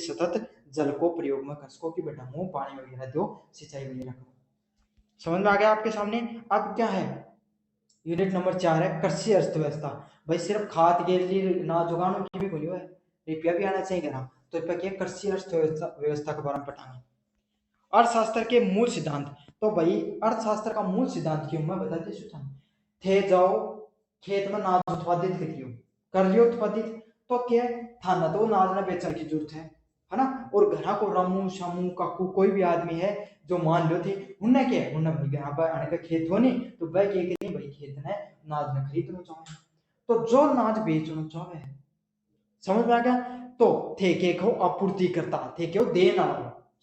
सतत जल को प्रयोग में कर सको कि बेटा मुंह पानी वगैरह दो, सिंचाई वगैरह करो। समझ में आ गया आपके सामने। अब क्या है, यूनिट नंबर 4 है कृषि अर्थव्यवस्था। भाई सिर्फ खाद के लिए ना जुगानों की भी बोलियो है, रुपया भी आना चाहिए ना, तो क्या कृषि अर्थव्यवस्था के बारे में पढ़ाएंगे। अर्थशास्त्र के मूल सिद्धांत, तो भाई अर्थशास्त्र का मूल सिद्धांत क्यों मैं बताते सुन थे जाओ खेत में अनाज उत्पादित करियो कर लियो उत्पादित, तो क्या था ना तो अनाज ना बेचने की जरूरत है ना। और घरा को रामू शामू काकू कोई भी आदमी है जो मान लो थे उन्हें क्या उन्हें भाई घर पर आने का खेत हो नहीं, तो वह क्या करिए भाई खेत ने अनाज में खरीदना चाहे, तो जो अनाज बेचना चाहे, समझ में आ गया। तो थे के को आपूर्ति करता थे के देना,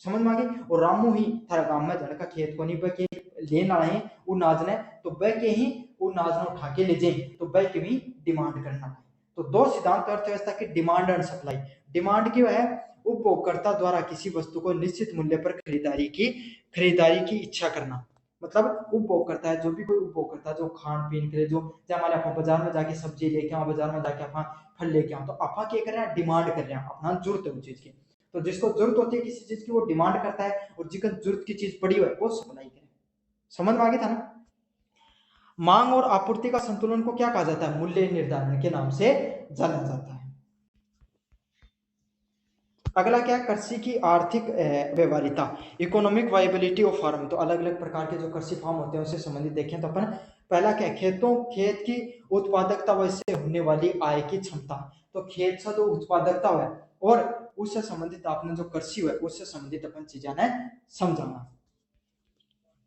समझ में आ गई। और रामू ही थारा गांव में जन का खेत को नहीं वह के लेन आए हैं वो नाज ने, तो वह के ही वो नाज ने उठा के ले जाए, तो वह की भी डिमांड करना है। तो दो सिद्धांत अर्थव्यवस्था की, डिमांड एंड सप्लाई। डिमांड क्यों है, उपभोक्ता द्वारा किसी वस्तु को निश्चित मूल्य पर खरीदारी की इच्छा करना। मतलब उपभोग करता है, जो भी कोई उपभोग करता है जो खान पीन के लिए, जो हमारे आप बाजार में जाके सब्जी लेके आओ, बाजार में जाके आप फल लेके आओ, तो आप क्या कर रहे हैं, डिमांड कर रहे हैं, अपना जरूरत है उस चीज की। तो जिसको जरूरत होती है किसी चीज की वो डिमांड करता है, और जिसको जरूरत की चीज पड़ी हुई है वो सप्लाई करे। समझ में आ गया था ना। मांग और आपूर्ति का संतुलन को क्या कहा जाता है, मूल्य निर्धारण के नाम से जाना जाता है। अगला क्या, कृषि की आर्थिक व्यवहारिता, इकोनॉमिक वायबिलिटी ऑफ फार्म। तो अलग अलग प्रकार के जो कृषि फार्म होते हैं उससे संबंधित देखें तो अपन पहला क्या, खेत की उत्पादकता वैसे होने वाली आय की क्षमता। तो खेत से जो उत्पादकता है और उससे संबंधित आपने जो कृषि है उससे संबंधित अपन चीजें ने समझाना।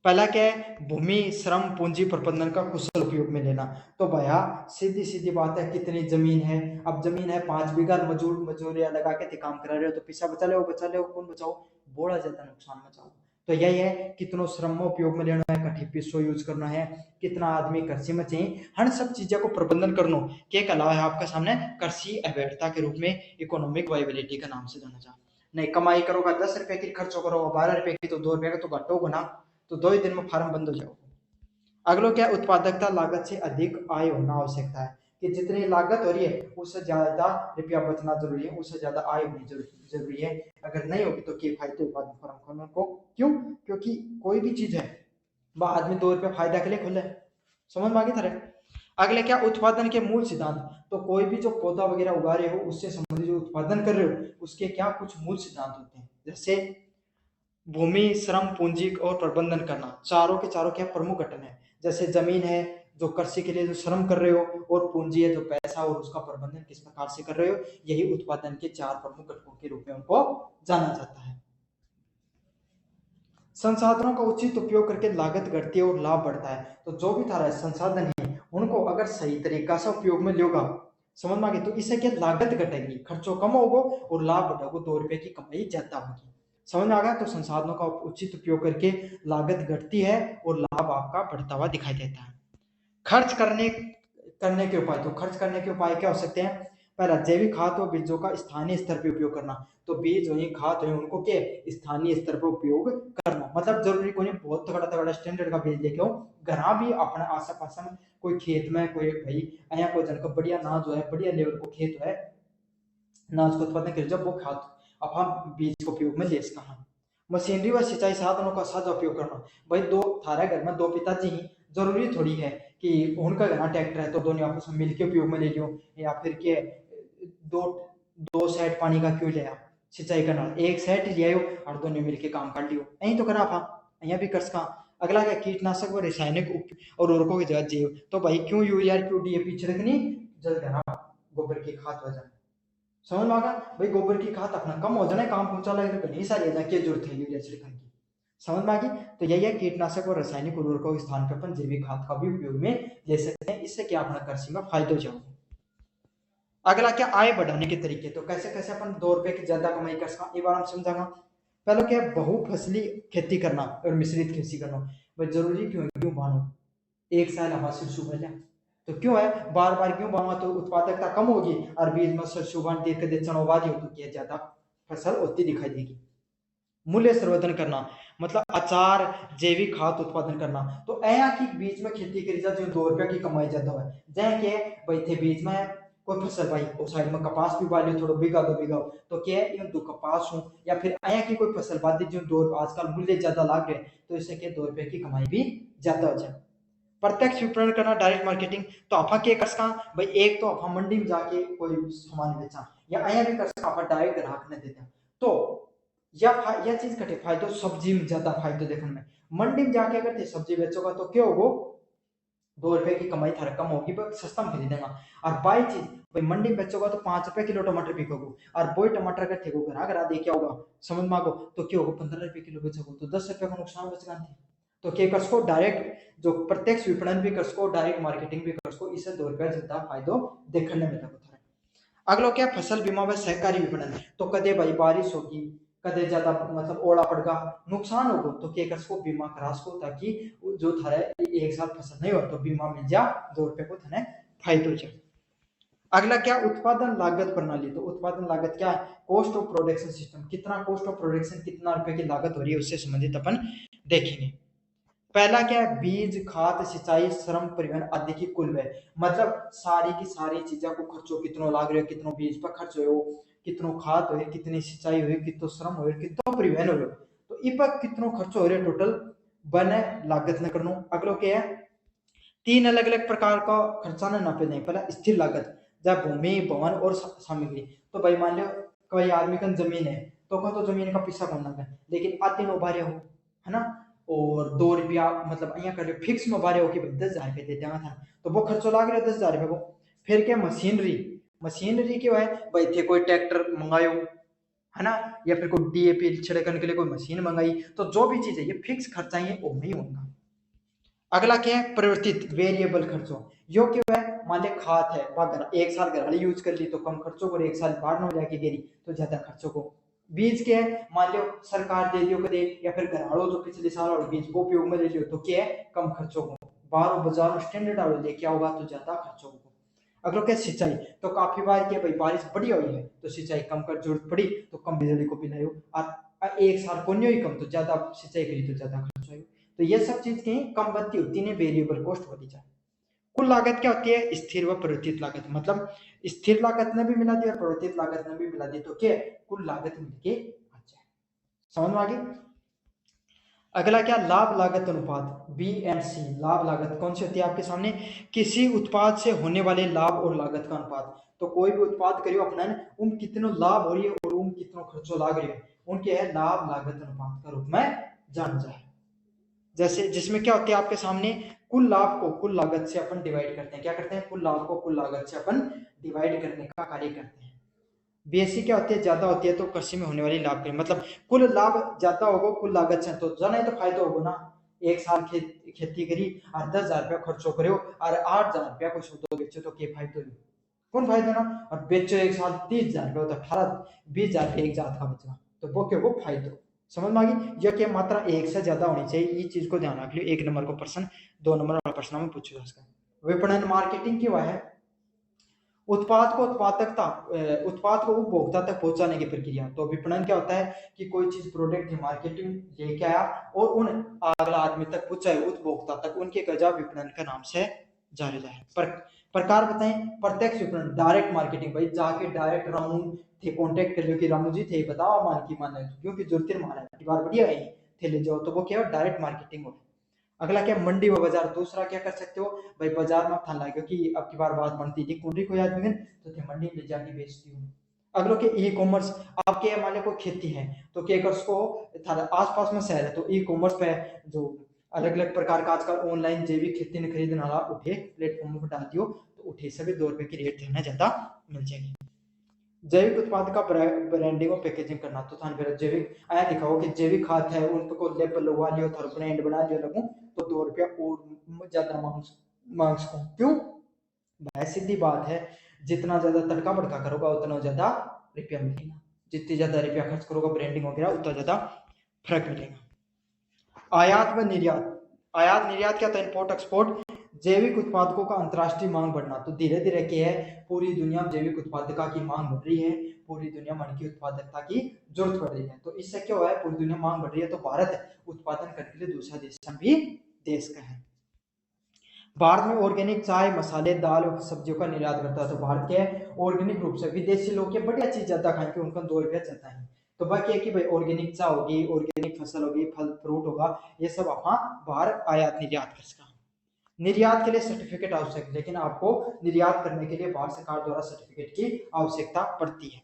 पहला क्या है, भूमि श्रम पूंजी प्रबंधन का कुशल उपयोग में लेना। तो भैया सीधी सीधी बात है, कितनी जमीन है, अब जमीन है 5 बीघा, मजूरिया लगा के काम करा रहे हो, तो पैसा बचा ले कौन बचाओ, बोला जाता नुकसान बचाओ। तो यही है, कितनो श्रम में उपयोग में लेना है, कठी पिसो यूज करना है, कितना आदमी कृषि में चाहिए, हर सब चीजों को प्रबंधन करना के अलावा है आपका सामने कृषि अवैधता के रूप में इकोनॉमिक वायबिलिटी का नाम से जाना जा। नहीं कमाई करोगा 10 रुपए की, खर्चो करोगा 12 रुपए की, तो 2 रुपए का तो घाटा होगा ना, तो 2 ही दिन में फार्म बंद हो जाओगे। अगला क्या, उत्पादकता लागत से अधिक आय होना आवश्यकता है, कि जितनी लागत हो रही है उससे ज्यादा रुपया बचना जरूरी है, उससे ज्यादा आय होनी जरूरी है। अगर नहीं होगी तो किफायती उत्पादन फार्म खोलने को, क्यों, क्योंकि कोई भी चीज है वह आदमी 2 रुपये फायदा के लिए खोले। समझ में आ गई था। अगले क्या, उत्पादन के मूल सिद्धांत। तो कोई भी जो पौधा वगैरह उगा रहे हो उससे संबंधित जो उत्पादन कर रहे हो उसके क्या कुछ मूल सिद्धांत होते हैं, जैसे भूमि श्रम पूंजी और प्रबंधन करना, चारों के चारों क्या प्रमुख घटक है। जैसे जमीन है जो कृषि के लिए जो श्रम कर रहे हो, और पूंजी है जो पैसा और उसका प्रबंधन किस प्रकार से कर रहे हो, यही उत्पादन के 4 प्रमुख घटकों के रूप में उनको जाना जाता है। संसाधनों का उचित उपयोग करके लागत घटती है और लाभ बढ़ता है। तो जो भी थारा संसाधन है उनको अगर सही तरीका से उपयोग में लोगा, समझ में आ गई, तो इससे क्या लागत घटेगी, खर्चों कम होगा और लाभ बढ़ेगा, 2 रुपए की कमाई ज्यादा होगी। समझ में आ गया। तो संसाधनों का उचित उपयोग करके लागत घटती है और लाभ आपका बढ़ता हुआ दिखाई देता है। खर्च करने के उपाय, तो खर्च करने के उपाय क्या हो सकते हैं, पहला जैविक खाद और बीजों का स्थानीय स्तर पर उपयोग करना। तो बीज हो खाद हो उनको क्या स्थानीय स्तर पर उपयोग करना, मतलब जरूरी कोई बहुत तगड़ा तगड़ा स्टैंडर्ड का बीज लेके आओ, घर भी अपने आस पास में कोई खेत में कोई भाई अया कोई जन का बढ़िया नाज जो है बढ़िया लेवल को खेत है नाज को उत्पादन कर जब वो खाद अपन बीज को उपयोग में ले सकना। मशीनरी व सिंचाई साधनों का साझा उपयोग करना। भाई दो थारे घर में दो पिताजी ही, जरूरी थोड़ी है कि उनका घर ट्रैक्टर है तो दोनों आपस में मिलकर उपयोग में ले लियो, या फिर के दो दो सेट पानी का क्यों लिया सिंचाई करना, एक सेट ले आयो और दोनों मिलकर काम कर लियो, यही तो करा आप यहाँ भी कर सका। अगला क्या, कीटनाशक व रासायनिक और उर्वरकों की जगह जैव। तो भाई क्यों यूरिया क्यों डीएपी छिड़कनी, जल घना गोबर की खाद हो जाए। समझ में आ गया भाई, गोबर की खाद अपना कम हो जाए काम पहुंचा लगे तो नहीं सारी क्या जरूरत है यूरिया छिड़कने की। समझ में आ गई। तो यही है, कीटनाशक और रासायनिक उर्वरकों के स्थान पर अपन जैविक खाद का भी उपयोग में ले सकते हैं, इससे क्या अपना कृषि में फायदा हो जाएगा। अगला क्या, आय बढ़ाने के तरीके। तो कैसे कैसे अपन 2 रुपए की ज्यादा कमाई कर सकते, ये बार हम समझागा। पहले क्या, बहुफसली खेती करना और मिश्रित खेती करना। भाई जरूरी क्यों बानो एक साल हमारा सरसों बजा, तो क्यों है बार बार क्यों बावा, तो उत्पादकता कम होगी और बीज में सरसों बांट देख के चढ़वा दियो तो क्या ज्यादा फसल होती दिखाई देगी। मूल्य संवर्धन करना मतलब अचार जैविक खाद उत्पादन करना। तो ऐसा की बीच में खेती करी जा जो 2 रुपया की कमाई ज्यादा है, जै के भाई थे बीच में कोई फसल भाई वो साइड में कपास भी उगा लियो थोड़ा बीघा 2 बीघा तो क्या है यूं दो कपास हूँ या फिर आया की कोई फसल बादी जो दो आजकल मूल्य ज्यादा लाग रहे तो इससे क्या 2 रुपए की कमाई भी ज्यादा हो जाए। प्रत्यक्ष विपणन करना डायरेक्ट मार्केटिंग तो आप के कर सका भाई एक तो आप मंडी में जाके कोई सामान बेचा या आया भी कर सका आप डायरेक्ट ग्राहक ने देता तो या चीज कटे फायदो सब्जी में ज्यादा फायदो देखने में मंडी में जाके अगर सब्जी बेचोगा तो क्या होगा 2 रुपए की कमाई थारा कम होगी पर सस्ता में खरीदेगा और बाई चीज भाई मंडी में बेचोगा तो 5 रुपए किलो टमाटर बिकोगे और वही टमाटर अगर थे घर अगर दे क्या होगा समझ मांगो तो क्या होगा 15 रुपए किलो बेचोगे तो 10 रुपए का नुकसान बचेगा तो क्या कर सको डायरेक्ट जो प्रत्यक्ष विपणन भी कर सको डायरेक्ट मार्केटिंग भी कर सको इससे 2 रुपया ज्यादा फायदो देखने में मिलेगा थारा। अगला क्या फसल बीमा व सहकारी विपणन तो कदे भाई बारिश होगी कदे ज्यादा मतलब ओला पड़गा नुकसान होगा तो क्या कर सको बीमा करा सको ताकि जो थारे एक साल फसल नहीं हो तो बीमा मिल जा 2 रुपए को थाने फायदो जाए। अगला क्या उत्पादन लागत प्रणाली तो उत्पादन लागत क्या है कॉस्ट ऑफ प्रोडक्शन सिस्टम कितना कॉस्ट ऑफ प्रोडक्शन कितना रुपए की लागत हो रही है उससे संबंधित अपन देखेंगे। पहला क्या है बीज खाद सिंचाई श्रम परिवहन आदि की कुल व्यय मतलब सारी की सारी चीजों को खर्चो कितनो लाग रहे हो कितनो बीज पर खर्च हो कितनो खाद हो कितनी सिंचाई हुई कितो श्रम हो कितो परिवहन हो तो इ पर कितनो खर्चो हो रहे टोटल बने लागत न करनो। अगलो क्या है 3 अलग अलग प्रकार का खर्चा न नापे नहीं पहला स्थिर लागत जब भूमि भवन और सामग्री तो भाई मान लो कोई आदमी का जमीन है तो जमीन का पैसा कौन लगा लेकिन आधे में उभारे हो है ना और 2 रुपया मतलब अँ कर फिक्स में उभारे हो कि 10,000 रुपये दे देना था तो वो खर्चो लाग रहा है 10,000 रुपये को। फिर क्या मशीनरी मशीनरी क्यों है भाई थे कोई ट्रैक्टर मंगायो है ना या फिर कोई डीएपी छिड़कने के लिए कोई मशीन मंगाई तो जो भी चीज है ये फिक्स खर्चा ही है वो नहीं होगा। अगला क्या है परिवर्तित वेरिएबल खर्चों यो क्यों है मान लिया खाद है अगर एक साल घर यूज कर ली तो कम खर्चों को एक साल बाहर न जाके गिरी तो ज्यादा खर्चों को। बीज क्या है मान लो सरकार दे लियो कदे या फिर घर जो पिछले साल और बीज को उपयोग में ले लियो तो क्या है कम खर्चों को बाहर बाजार स्टैंडर्ड वालों लेके आओगा तो ज्यादा खर्चों को। अगर क्या सिंचाई तो काफी बार क्या भाई बारिश बढ़िया हुई है तो सिंचाई कम कर जरूरत पड़ी तो कम बिजली को पिलायो और एक साल को नहीं कम तो ज्यादा सिंचाई करी तो ज्यादा खर्च आएगा तो ये सब चीज कहीं कम बनती होती है वेरिएबल कॉस्ट होती जाए। कुल लागत क्या होती है स्थिर व परिवर्तित लागत मतलब स्थिर लागत ने भी मिला दी और परिवर्तित लागत ने भी मिला दी तो क्या कुल लागत मिलके आ जाए। समझ में आ गई। अगला क्या लाभ लागत अनुपात बी एंड सी लाभ लागत कौन सी होती है आपके सामने किसी उत्पाद से होने वाले लाभ और लागत का अनुपात तो कोई भी उत्पाद करियो अपना उन कितनो लाभ हो रही है और उन कितनो खर्चो लाग रही है उनके है लाभ लागत अनुपात का रूप में जान जाए। जैसे जिसमें क्या होती है आपके सामने कुल लाभ को कुल लागत से अपन डिवाइड करते हैं क्या करते हैं कुल लाभ को कुल लागत से अपन डिवाइड करने का कार्य करते हैं। बीएससी क्या होती है ज्यादा होती है तो कृषि में होने वाली लाभ के मतलब कुल लाभ ज्यादा होगा कुल लागत से तो जाना तो फायदा होगा ना एक साल खेती करी और 10,000 रुपया खर्चो करो और 8,000 रुपया को सौदो बेचो तो क्या फायदा कौन फायदा ना और बेचो एक साल 30,000 रुपया तो 18-20,000 एक जात का बचा तो वो क्यों वो फायदा समझ में आ गई। यह क्या मात्रा एक से ज्यादा होनी चाहिए ये चीज को ध्यान रख लियो 1 नंबर को प्रश्न 2 नंबर वाला प्रश्न में पूछेगा इसका। विपणन मार्केटिंग क्या है उत्पाद को उत्पाद को उपभोक्ता तक पहुंचाने की प्रक्रिया तो विपणन क्या होता है कि कोई चीज प्रोडक्ट की मार्केटिंग लेके आया और उन अगला आदमी तक पहुंचाए उपभोक्ता तक उनके गजा विपणन का नाम से जाने जाए। प्रकार बताएं प्रत्यक्ष विपणन डायरेक्ट मार्केटिंग भाई जाके डायरेक्ट रामू थे कांटेक्ट कर लियो कि रामू जी थे बताओ मान की मान क्योंकि जरूरत मारा है बार बढ़िया है थे ले जाओ तो वो क्या डायरेक्ट मार्केटिंग हो। अगला क्या मंडी व बाजार दूसरा क्या कर सकते हो भाई बाजार में थान लगे क्योंकि अब की बार बात बनती थी कुंडली को याद में तो थे मंडी में जाके बेचती हूँ। अगलो के ई कॉमर्स आपके मान लो कोई खेती है तो क्या कर उसको आसपास में शहर है तो ई कॉमर्स पे जो अलग अलग प्रकार का आजकल ऑनलाइन जैविक खेती ने खरीदने वाला उठे प्लेटफॉर्म पर डाल दियो तो उठे से भी 2 रुपए की रेट देना ज्यादा मिल जाएगी। जैविक उत्पाद का ब्रांडिंग और पैकेजिंग करना तो थान फिर जैविक आया दिखाओ कि जैविक खाद है उनको लेबल लगवा लियो थारो ब्रांड बना लियो लगू तो 2 रुपया और ज्यादा मांग सकूं क्यों भाई सीधी बात है जितना ज्यादा तड़का भड़का करोगा उतना ज्यादा रुपया मिलेगा जितनी ज्यादा रुपया खर्च करोगा ब्रांडिंग वगैरह उतना ज्यादा फर्क मिलेगा। आयात निर्यात क्या था इम्पोर्ट एक्सपोर्ट जैविक उत्पादकों का अंतरराष्ट्रीय मांग बढ़ना तो धीरे धीरे क्या है पूरी दुनिया में जैविक उत्पादकता की मांग बढ़ रही है पूरी दुनिया में की उत्पादकता की जरूरत पड़ रही है तो इससे क्या हुआ है पूरी दुनिया मांग बढ़ रही है तो भारत उत्पादन करने के लिए दूसरा देश भी देश का है। भारत में ऑर्गेनिक चाय, मसाले, दाल और सब्जियों का निर्यात करता है। तो भारत के ऑर्गेनिक रूप से विदेशी लोग ये बढ़िया चीज ज्यादा खाएंगे, उनका 2 रुपया चलता है। तो बाकी है कि भाई ऑर्गेनिक चाय होगी, ऑर्गेनिक फसल होगी, फल फ्रूट होगा, ये सब आप बाहर आयात निर्यात कर सकते हैं। निर्यात के लिए सर्टिफिकेट आवश्यक है, लेकिन आपको निर्यात करने के लिए भारत सरकार द्वारा सर्टिफिकेट की आवश्यकता पड़ती है।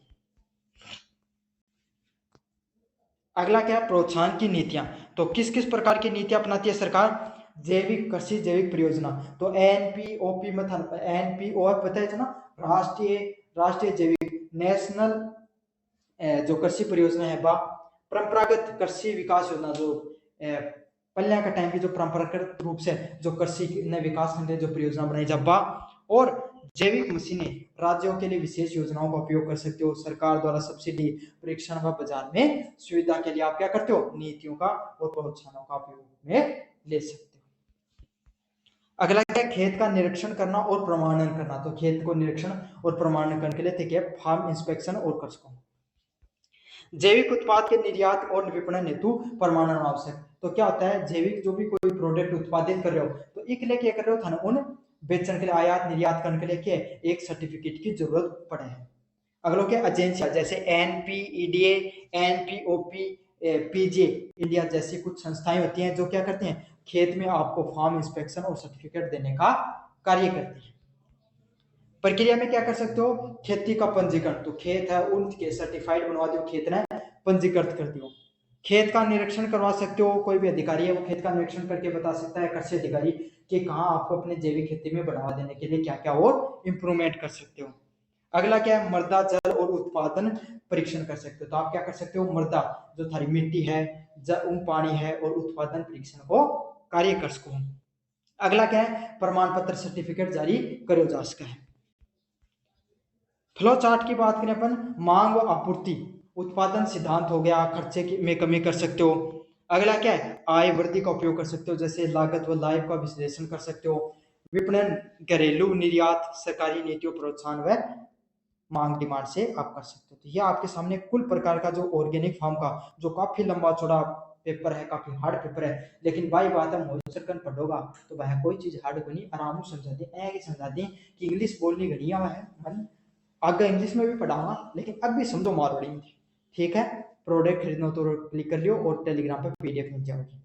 अगला क्या है, प्रोत्साहन की नीतियां। तो किस किस प्रकार की नीतियां अपनाती है सरकार? जैविक कृषि, जैविक परियोजना। तो एनपीओपी में था, एनपीओ पता है ना, राष्ट्रीय राष्ट्रीय जैविक नेशनल जो कृषि परियोजना है, वह परंपरागत कृषि विकास योजना, जो पहले का टाइम की जो परंपरागत रूप से जो कृषि ने विकास खंड जो परियोजना बनाई जब, और जैविक मशीनें राज्यों के लिए विशेष योजनाओं का उपयोग कर सकते हो। सरकार द्वारा सब्सिडी, परीक्षण व बाजार में सुविधा के लिए आप क्या करते हो, नीतियों का और प्रोत्साहनों का उपयोग में ले सकते हो। अगला क्या, खेत का निरीक्षण करना और प्रमाणन करना। तो खेत को निरीक्षण और प्रमाणन करने के लिए ठीक है फार्म इंस्पेक्शन और कृषकों। जैविक उत्पाद के निर्यात और विपणन हेतु प्रमाणन आवश्यक। तो क्या होता है, जैविक जो भी कोई प्रोडक्ट उत्पादित कर रहे हो, तो एक लिए क्या कर रहे हो था उन बेचने के लिए, आयात निर्यात करने के लिए क्या एक सर्टिफिकेट की जरूरत पड़े है। अगलों के एजेंसियां जैसे एनपीईडीए, एनपीओपी, पीजे इंडिया जैसी कुछ संस्थाएं होती हैं जो क्या करती हैं, खेत में आपको फार्म इंस्पेक्शन और सर्टिफिकेट देने का कार्य करती है। प्रक्रिया में क्या कर सकते हो, खेती का पंजीकरण। तो खेत है उनके सर्टिफाइड बनवा दो, खेत ने पंजीकृत कर दियो। खेत का निरीक्षण करवा सकते हो, कोई भी अधिकारी है वो खेत का निरीक्षण करके बता सकता है, कृषि अधिकारी, कि कहाँ आपको अपने जैविक खेती में बढ़ावा देने के लिए क्या क्या और इंप्रूवमेंट कर सकते हो। अगला क्या है, मृदा जल और उत्पादन परीक्षण कर सकते हो। तो आप क्या कर सकते हो, मृदा जो थारी मिट्टी है, पानी है, और उत्पादन परीक्षण को कार्य कर सको। अगला क्या है, प्रमाण पत्र सर्टिफिकेट जारी करो जा सका है। फ्लो चार्ट की बात करें अपन, मांग व आपूर्ति, उत्पादन सिद्धांत हो गया, खर्चे में कमी कर सकते हो। अगला क्या है, आय वृद्धि का उपयोग कर सकते हो, जैसे लागत व लाभ का विश्लेषण कर सकते हो। विपणन, घरेलू निर्यात, सरकारी नीतियों, प्रोत्साहन व मांग डिमांड से आप कर सकते हो। तो ये आपके सामने कुल प्रकार का जो ऑर्गेनिक फार्म का जो काफी लंबा चौड़ा पेपर है, काफी हार्ड पेपर है, लेकिन भाई बात है मोचरकन पढ़ोगा तो वह कोई चीज हार्ड बनी आराम से समझा दी, ऐसे समझा दी कि इंग्लिश बोलनी घड़िया है मन आगे इंग्लिश में भी पढ़ाऊंगा, लेकिन अब भी समझो मारवाड़ी में। ठीक है, प्रोडक्ट खरीदना तो क्लिक कर लियो और टेलीग्राम पर पीडीएफ मिल जाएगी।